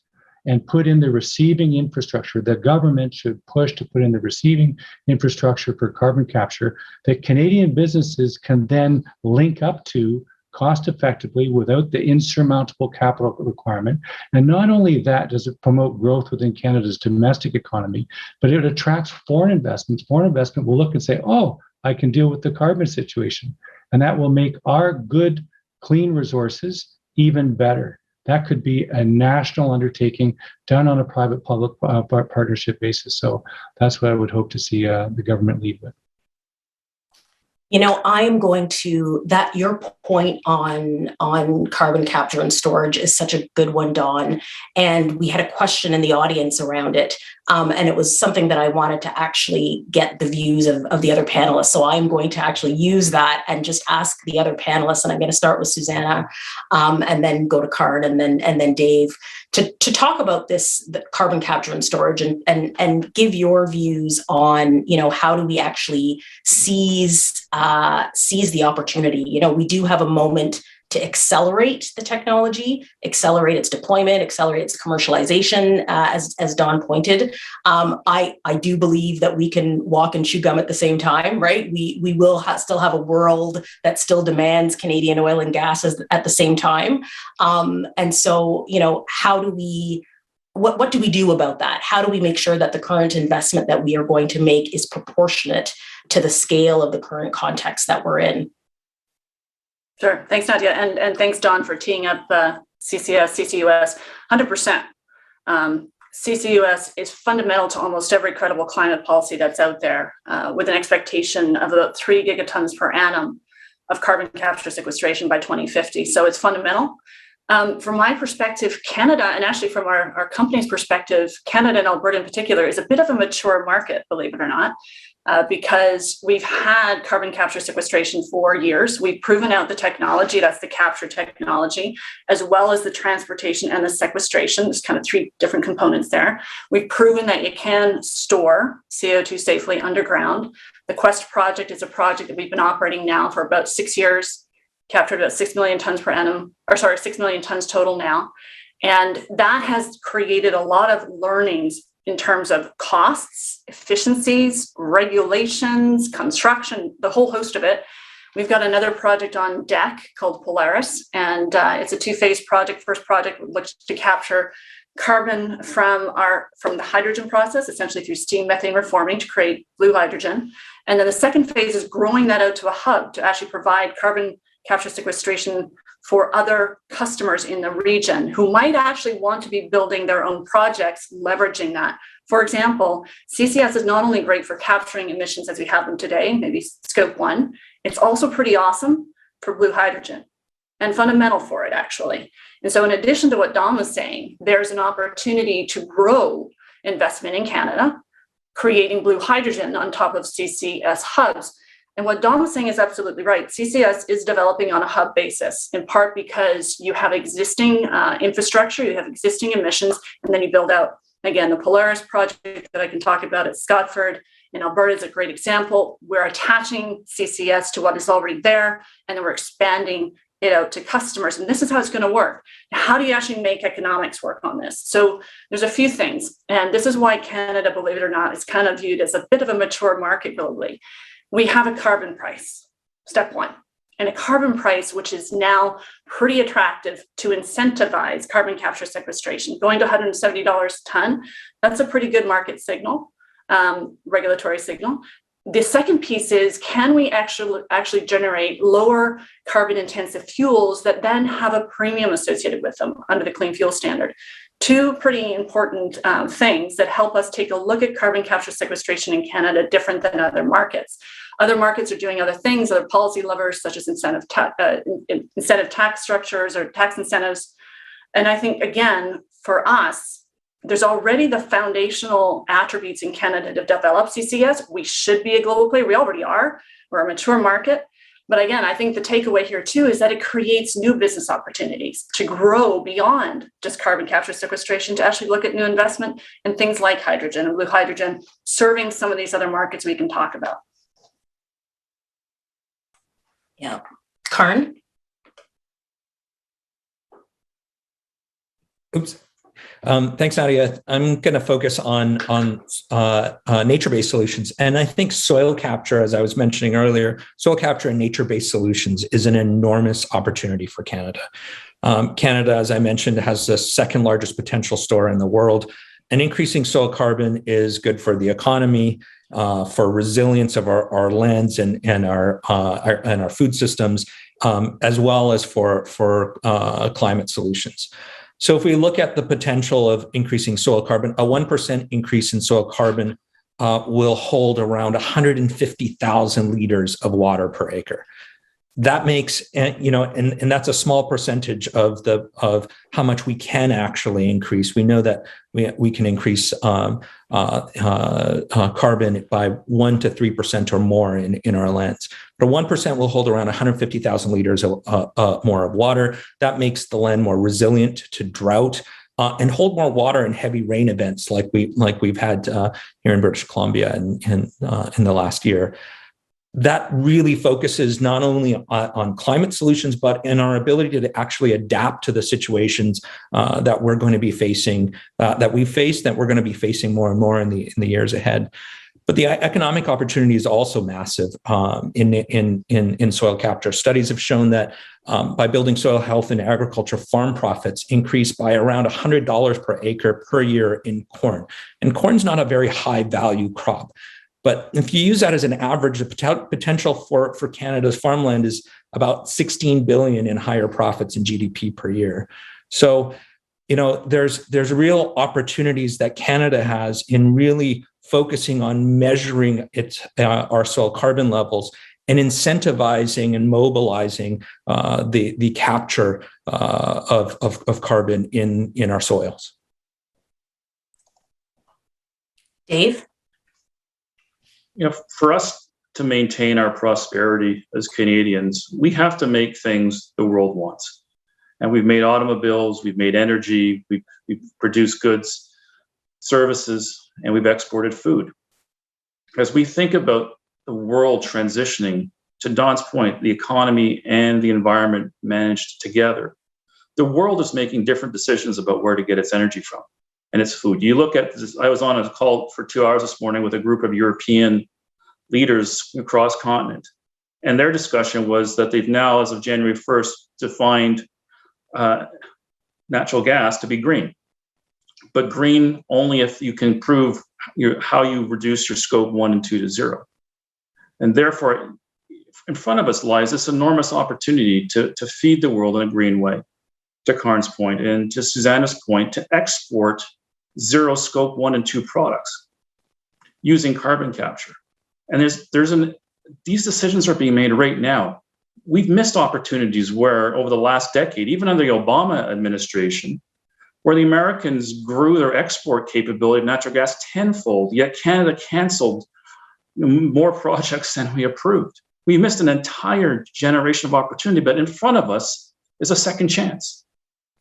Speaker 9: and put in the receiving infrastructure. The government should push to put in the receiving infrastructure for carbon capture that Canadian businesses can then link up to cost effectively without the insurmountable capital requirement. And not only that does it promote growth within Canada's domestic economy, but it attracts foreign investments. Foreign investment will look and say, oh, I can deal with the carbon situation. And that will make our good, clean resources even better. That could be a national undertaking done on a private-public partnership basis. So that's what I would hope to see the government lead with.
Speaker 10: I am going to your point on carbon capture and storage is such a good one, Don. And we had a question in the audience around it. And it was something that I wanted to actually get the views of the other panelists. So I'm going to actually use that and just ask the other panelists. And I'm going to start with Susannah, and then go to Karn, and then Dave to talk about the carbon capture and storage and give your views on, how do we actually seize the opportunity. We do have a moment to accelerate the technology, accelerate its deployment, accelerate its commercialization, as Don pointed. I do believe that we can walk and chew gum at the same time, right? We will still have a world that still demands Canadian oil and gas at the same time. And so, how do we, what do we do about that? How do we make sure that the current investment that we are going to make is proportionate to the scale of the current context that we're in?
Speaker 12: Sure. Thanks, Nadia. And thanks, Don, for teeing up CCUS. 100%. CCUS is fundamental to almost every credible climate policy that's out there, with an expectation of about 3 gigatons per annum of carbon capture sequestration by 2050. So it's fundamental. From my perspective, Canada, and actually from our company's perspective, Canada and Alberta in particular, is a bit of a mature market, believe it or not. Because we've had carbon capture sequestration for years. We've proven out the technology, that's the capture technology, as well as the transportation and the sequestration. There's kind of 3 different components there. We've proven that you can store CO2 safely underground. The Quest project is a project that we've been operating now for about 6 years, captured about 6 million tons per annum, 6 million tons total now. And that has created a lot of learnings in terms of costs, efficiencies, regulations, construction, the whole host of it. We've got another project on deck called Polaris, and it's a 2-phase project. First project looks to capture carbon from the hydrogen process, essentially through steam methane reforming to create blue hydrogen. And then the second phase is growing that out to a hub to actually provide carbon capture sequestration for other customers in the region who might actually want to be building their own projects, leveraging that. For example, CCS is not only great for capturing emissions as we have them today, maybe scope 1, it's also pretty awesome for blue hydrogen and fundamental for it, actually. And so in addition to what Don was saying, there's an opportunity to grow investment in Canada, creating blue hydrogen on top of CCS hubs. And what Don was saying is absolutely right. CCS is developing on a hub basis, in part because you have existing infrastructure, you have existing emissions, and then you build out. Again, the Polaris project that I can talk about at Scotford in Alberta is a great example. We're attaching CCS to what is already there, and then we're expanding it out to customers. And this is how it's going to work. How do you actually make economics work on this? So there's a few things. And this is why Canada, believe it or not, is kind of viewed as a bit of a mature market globally. We have a carbon price, step 1, and a carbon price which is now pretty attractive to incentivize carbon capture sequestration. Going to $170 a ton, that's a pretty good market signal, regulatory signal. The second piece is, can we actually generate lower carbon intensive fuels that then have a premium associated with them under the Clean Fuel Standard? 2 pretty important things that help us take a look at carbon capture sequestration in Canada different than other markets. Other markets are doing other things, other policy levers such as incentive tax structures or tax incentives. And I think, again, for us, there's already the foundational attributes in Canada to develop CCS. We should be a global player. We already are. We're a mature market. But again, I think the takeaway here too is that it creates new business opportunities to grow beyond just carbon capture sequestration, to actually look at new investment in things like hydrogen and blue hydrogen, serving some of these other markets we can talk about.
Speaker 10: Yeah. Karn?
Speaker 13: Oops. Thanks, Nadia. I'm going to focus on nature-based solutions. And I think soil capture, as I was mentioning earlier, soil capture and nature-based solutions is an enormous opportunity for Canada. Canada, as I mentioned, has the second largest potential store in the world. And increasing soil carbon is good for the economy, for resilience of our lands and our food systems, as well as for climate solutions. So if we look at the potential of increasing soil carbon, a 1% increase in soil carbon will hold around 150,000 liters of water per acre. That makes, and that's a small percentage of how much we can actually increase. We know that we can increase carbon by 1 to 3% or more in our lands. But 1% will hold around 150,000 liters more of water. That makes the land more resilient to drought and hold more water in heavy rain events like we've had here in British Columbia in the last year. That really focuses not only on climate solutions, but in our ability to actually adapt to the situations that we're going to be facing, that we've faced, that we're going to be facing more and more in the years ahead. But the economic opportunity is also massive in soil capture. Studies have shown that by building soil health in agriculture, farm profits increase by around $100 per acre per year in corn. And corn's not a very high value crop. But if you use that as an average, the potential for Canada's farmland is about $16 billion in higher profits in GDP per year. So, there's real opportunities that Canada has in really focusing on measuring our soil carbon levels and incentivizing and mobilizing the capture of carbon in our soils.
Speaker 10: Dave?
Speaker 11: For us to maintain our prosperity as Canadians, we have to make things the world wants. And we've made automobiles, we've made energy, we've produced goods, services, and we've exported food. As we think about the world transitioning, to Don's point, the economy and the environment managed together, the world is making different decisions about where to get its energy from and its food. You look at this, I was on a call for 2 hours this morning with a group of European leaders across continent, and their discussion was that they've now, as of January 1st, defined natural gas to be green, but green only if you can prove how you reduce your scope 1 and 2 to 0. And therefore, in front of us lies this enormous opportunity to feed the world in a green way, to Karn's point, and to Susannah's point, to export zero scope 1 and 2 products using carbon capture. And these decisions are being made right now. We've missed opportunities where over the last decade, even under the Obama administration, where the Americans grew their export capability of natural gas tenfold, yet Canada canceled more projects than we approved. We missed an entire generation of opportunity, but in front of us is a second chance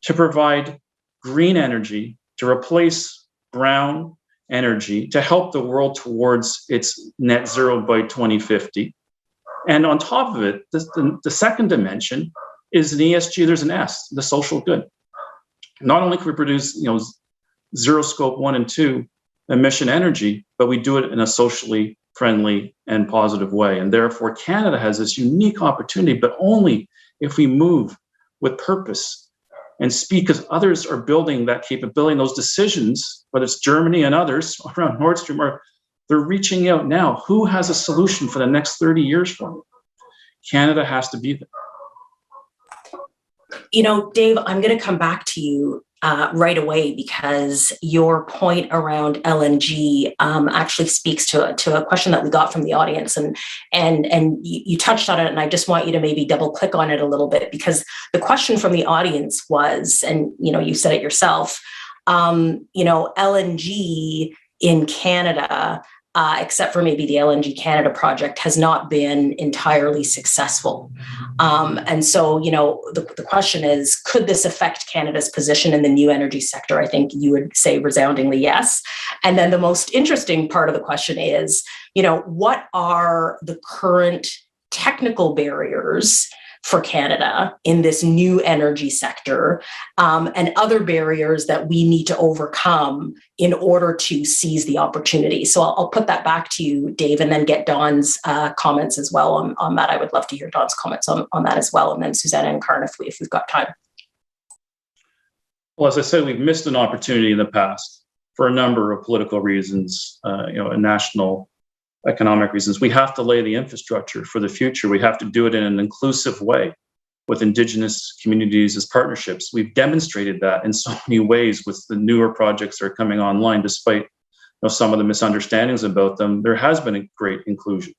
Speaker 11: to provide green energy, to replace brown energy, to help the world towards its net zero by 2050. And on top of it, the second dimension is an ESG, there's an S, the social good. Not only can we produce zero scope 1 and 2 emission energy, but we do it in a socially friendly and positive way. And therefore, Canada has this unique opportunity, but only if we move with purpose and speak, because others are building that capability and those decisions, whether it's Germany and others around Nord Stream, they're reaching out now. Who has a solution for the next 30 years for them? Canada has to be there.
Speaker 10: Dave, I'm going to come back to you. right away, because your point around LNG actually speaks to a question that we got from the audience, and you touched on it, and I just want you to maybe double click on it a little bit, because the question from the audience was, and you said it yourself, LNG in Canada, except for maybe the LNG Canada project, has not been entirely successful. And so, the question is, could this affect Canada's position in the new energy sector? I think you would say resoundingly yes. And then the most interesting part of the question is, what are the current technical barriers for Canada in this new energy sector, and other barriers that we need to overcome in order to seize the opportunity? So I'll put that back to you, Dave, and then get Don's comments as well on that. I would love to hear Don's comments on that as well. And then Susannah and Karn, if we've got time.
Speaker 11: Well, as I said, we've missed an opportunity in the past for a number of political reasons, and national economic reasons. We have to lay the infrastructure for the future. We have to do it in an inclusive way with Indigenous communities as partnerships. We've demonstrated that in so many ways with the newer projects that are coming online, despite some of the misunderstandings about them. There has been a great inclusion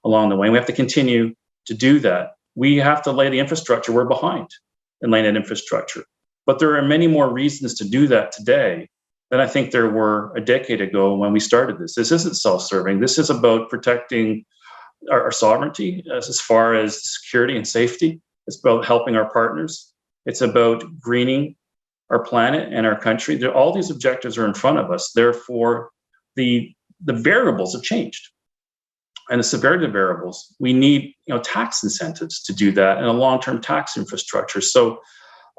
Speaker 11: along the way. And we have to continue to do that. We have to lay the infrastructure. We're behind in laying that infrastructure. But there are many more reasons to do that today than I think there were a decade ago when we started this. This isn't self-serving. This is about protecting our sovereignty as far as security and safety. It's about helping our partners. It's about greening our planet and our country. All these objectives are in front of us. Therefore, the variables have changed. And the severity of variables, we need tax incentives to do that and a long-term tax infrastructure. So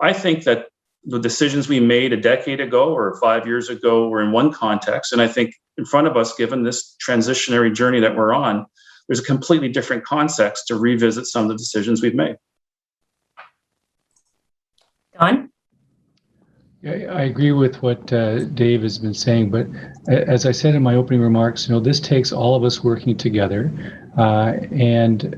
Speaker 11: I think that the decisions we made a decade ago or 5 years ago were in one context. And I think in front of us, given this transitionary journey that we're on, there's a completely different context to revisit some of the decisions we've made.
Speaker 10: Don?
Speaker 9: Yeah, I agree with what Dave has been saying, but as I said in my opening remarks, this takes all of us working together, and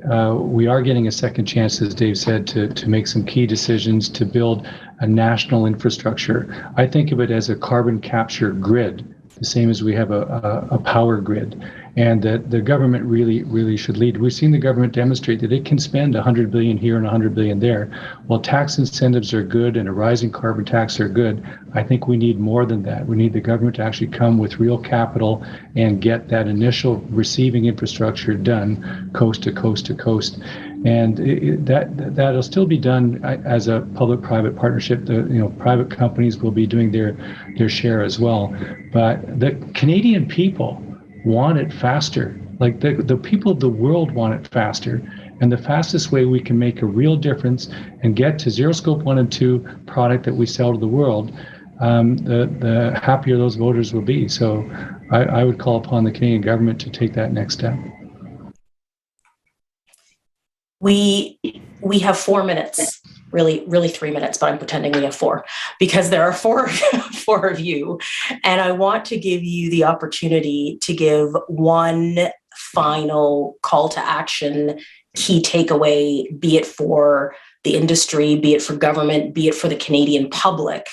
Speaker 9: we are getting a second chance, as Dave said, to make some key decisions to build a national infrastructure. I think of it as a carbon capture grid, the same as we have a power grid, and that the government really should lead. We've seen the government demonstrate that it can spend $100 billion here and $100 billion there. While tax incentives are good and a rising carbon tax are good, I think we need more than that. We need the government to actually come with real capital and get that initial receiving infrastructure done coast to coast to coast. And that'll still be done as a public-private partnership. Private companies will be doing their share as well. But the Canadian people want it faster. Like the people of the world want it faster. And the fastest way we can make a real difference and get to zero scope 1 and 2 product that we sell to the world, the happier those voters will be. So I would call upon the Canadian government to take that next step.
Speaker 10: We have 4 minutes, really 3 minutes, but I'm pretending we have 4 because there are four of you. And I want to give you the opportunity to give one final call to action, key takeaway, be it for the industry, be it for government, be it for the Canadian public,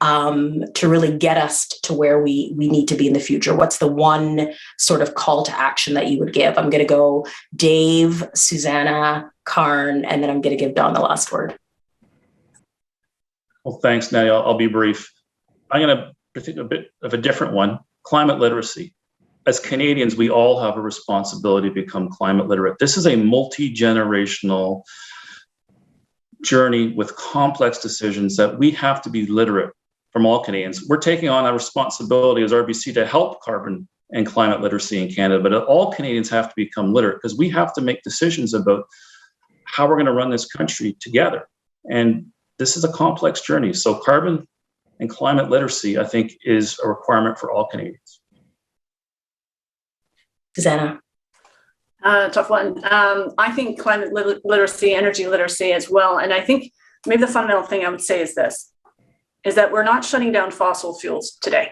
Speaker 10: to really get us to where we need to be in the future. What's the one sort of call to action that you would give? I'm going to go Dave, Susannah, Karn, and then I'm going to give Don the last word.
Speaker 11: Well, thanks, Nadia. I'll be brief. I'm going to think a bit of a different one, climate literacy. As Canadians, we all have a responsibility to become climate literate. This is a multi-generational journey with complex decisions that we have to be literate from all Canadians. We're taking on a responsibility as RBC to help carbon and climate literacy in Canada, but all Canadians have to become literate because we have to make decisions about how we're going to run this country together. And this is a complex journey. So carbon and climate literacy, I think, is a requirement for all Canadians.
Speaker 10: Susannah.
Speaker 12: Tough one. I think climate literacy, energy literacy as well. And I think maybe the fundamental thing I would say is this, is that we're not shutting down fossil fuels today.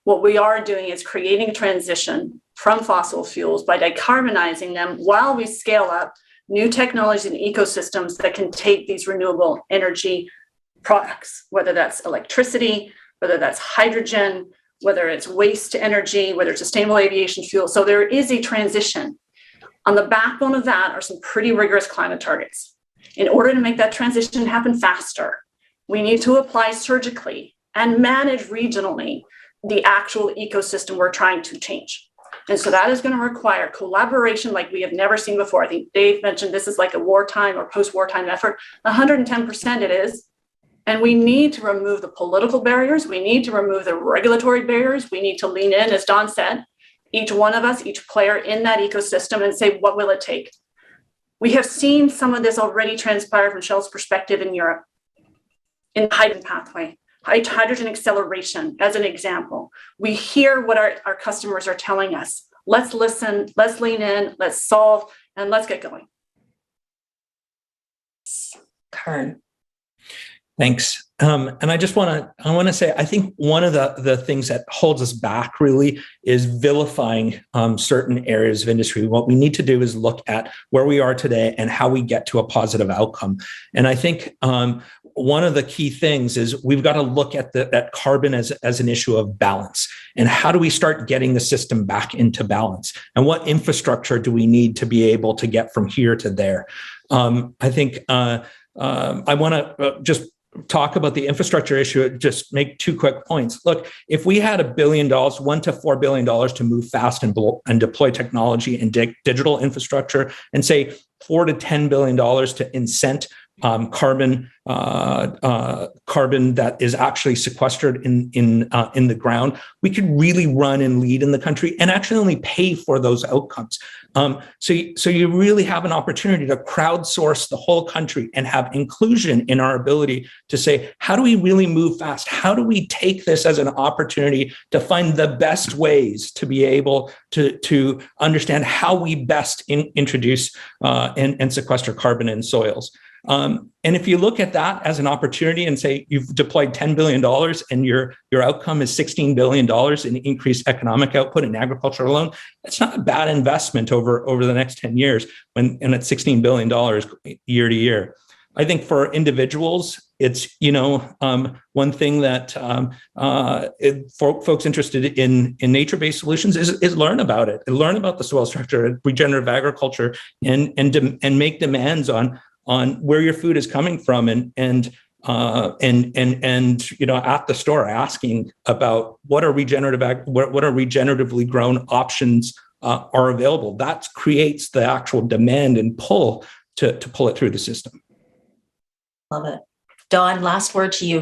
Speaker 12: What we are doing is creating a transition from fossil fuels by decarbonizing them while we scale up new technologies and ecosystems that can take these renewable energy products, whether that's electricity, whether that's hydrogen, whether it's waste to energy, whether it's sustainable aviation fuel. So there is a transition. On the backbone of that are some pretty rigorous climate targets. In order to make that transition happen faster, we need to apply surgically and manage regionally the actual ecosystem we're trying to change. And so that is going to require collaboration like we have never seen before. I think Dave mentioned this is like a wartime or post-wartime effort. 110% it is. And we need to remove the political barriers. We need to remove the regulatory barriers. We need to lean in, as Don said, each one of us, each player in that ecosystem, and say, what will it take? We have seen some of this already transpire from Shell's perspective in Europe, in the hydrogen pathway, hydrogen acceleration, as an example. We hear what our customers are telling us. Let's listen, let's lean in, let's solve, and let's get going.
Speaker 10: Karn.
Speaker 13: Thanks. And I just want to say, I think one of the things that holds us back really is vilifying certain areas of industry. What we need to do is look at where we are today and how we get to a positive outcome. And I think one of the key things is we've got to look at that carbon as an issue of balance. And how do we start getting the system back into balance? And what infrastructure do we need to be able to get from here to there? I think I want to just talk about the infrastructure issue, just make two quick points. Look, if we had $1 billion, $1 to $4 billion to move fast and deploy technology and digital infrastructure, and say $4 to $10 billion to incent carbon that is actually sequestered in the ground, we could really run and lead in the country and actually only pay for those outcomes. So you really have an opportunity to crowdsource the whole country and have inclusion in our ability to say, how do we really move fast? How do we take this as an opportunity to find the best ways to be able to understand how we best introduce and sequester carbon in soils? And if you look at that as an opportunity and say you've deployed $10 billion and your outcome is $16 billion in increased economic output in agriculture alone, it's not a bad investment over the next 10 years and it's $16 billion year to year. I think for individuals, it's, one thing that for folks interested in nature-based solutions is learn about it, learn about the soil structure, regenerative agriculture, and make demands on where your food is coming from, and at the store asking about what are regeneratively grown options are available. That creates the actual demand and pull to pull it through the system.
Speaker 10: Love it. Don, last word to you.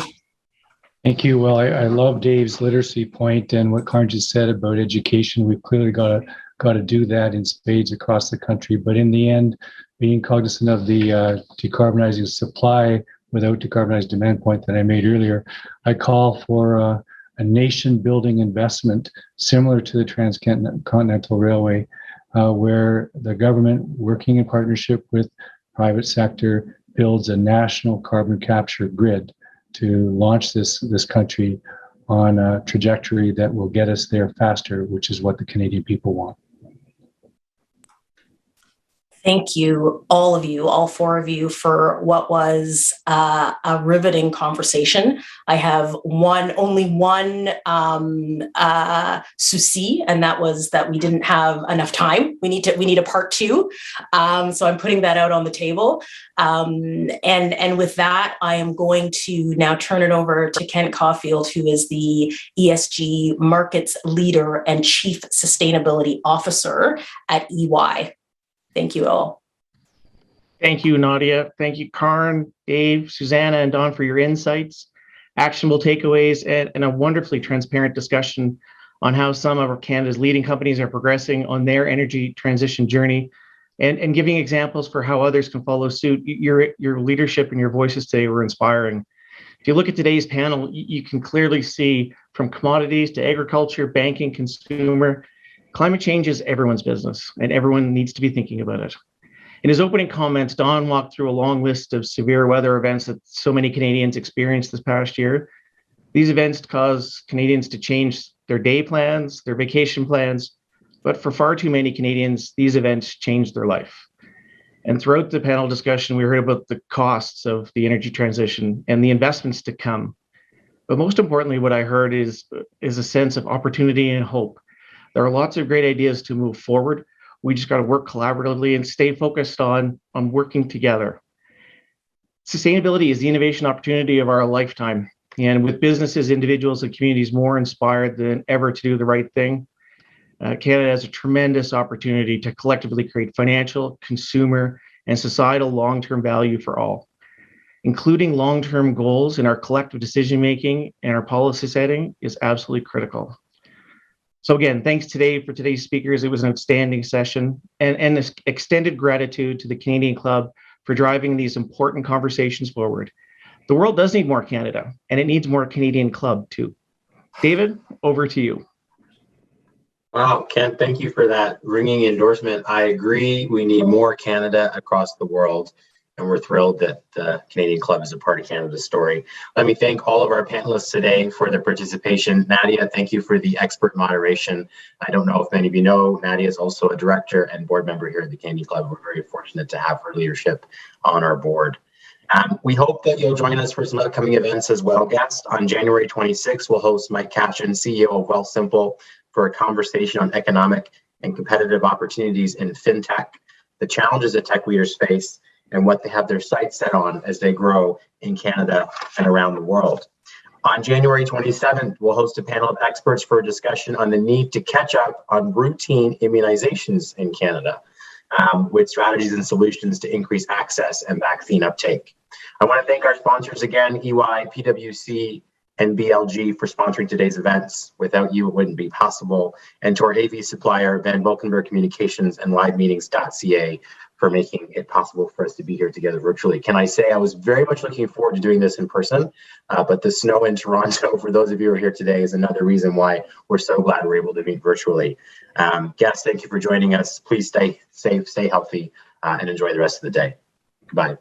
Speaker 9: Thank you. Well, I love Dave's literacy point and what Karn just said about education. We've clearly got to do that in spades across the country. But in the end, being cognizant of the decarbonizing supply without decarbonized demand point that I made earlier, I call for a nation-building investment similar to the Transcontinental Railway, where the government, working in partnership with private sector, builds a national carbon capture grid to launch this country on a trajectory that will get us there faster, which is what the Canadian people want.
Speaker 10: Thank you, all of you, all four of you, for what was a riveting conversation. I have only one souci, and that was that we didn't have enough time. We need a part two. So I'm putting that out on the table. And with that, I am going to now turn it over to Kent Caulfield, who is the ESG Markets Leader and Chief Sustainability Officer at EY. Thank you all.
Speaker 14: Thank you, Nadia. Thank you, Karn, Dave, Susannah, and Don for your insights, actionable takeaways, and a wonderfully transparent discussion on how some of Canada's leading companies are progressing on their energy transition journey, and giving examples for how others can follow suit. Your leadership and your voices today were inspiring. If you look at today's panel, you can clearly see from commodities to agriculture, banking, consumer, climate change is everyone's business, and everyone needs to be thinking about it. In his opening comments, Don walked through a long list of severe weather events that so many Canadians experienced this past year. These events cause Canadians to change their day plans, their vacation plans, but for far too many Canadians, these events changed their life. And throughout the panel discussion, we heard about the costs of the energy transition and the investments to come. But most importantly, what I heard is a sense of opportunity and hope. There are lots of great ideas to move forward. We just got to work collaboratively and stay focused on working together. Sustainability is the innovation opportunity of our lifetime. And with businesses, individuals, and communities more inspired than ever to do the right thing, Canada has a tremendous opportunity to collectively create financial, consumer, and societal long-term value for all. Including long-term goals in our collective decision-making and our policy setting is absolutely critical. So again, thanks today for today's speakers. It was an outstanding session, and this extended gratitude to the Canadian Club for driving these important conversations forward. The world does need more Canada, and it needs more Canadian Club too. David, over to you.
Speaker 7: Wow, Ken, thank you for that ringing endorsement. I agree. We need more Canada across the world, and we're thrilled that the Canadian Club is a part of Canada's story. Let me thank all of our panelists today for their participation. Nadia, thank you for the expert moderation. I don't know if many of you know, Nadia is also a director and board member here at the Canadian Club. We're very fortunate to have her leadership on our board. We hope that you'll join us for some upcoming events as well, guests. On January 26th, we'll host Mike Katchen, CEO of Wealthsimple, for a conversation on economic and competitive opportunities in fintech, the challenges that tech leaders face, and what they have their sights set on as they grow in Canada and around the world. On January 27th, we'll host a panel of experts for a discussion on the need to catch up on routine immunizations in Canada, with strategies and solutions to increase access and vaccine uptake. I want to thank our sponsors again, EY, PwC, and BLG for sponsoring today's events. Without you, it wouldn't be possible. And to our AV supplier, Van Valkenburg Communications and livemeetings.ca for making it possible for us to be here together virtually. Can I say I was very much looking forward to doing this in person, but the snow in Toronto, for those of you who are here today, is another reason why we're so glad we're able to meet virtually. Guests, thank you for joining us. Please stay safe, stay healthy, and enjoy the rest of the day. Goodbye.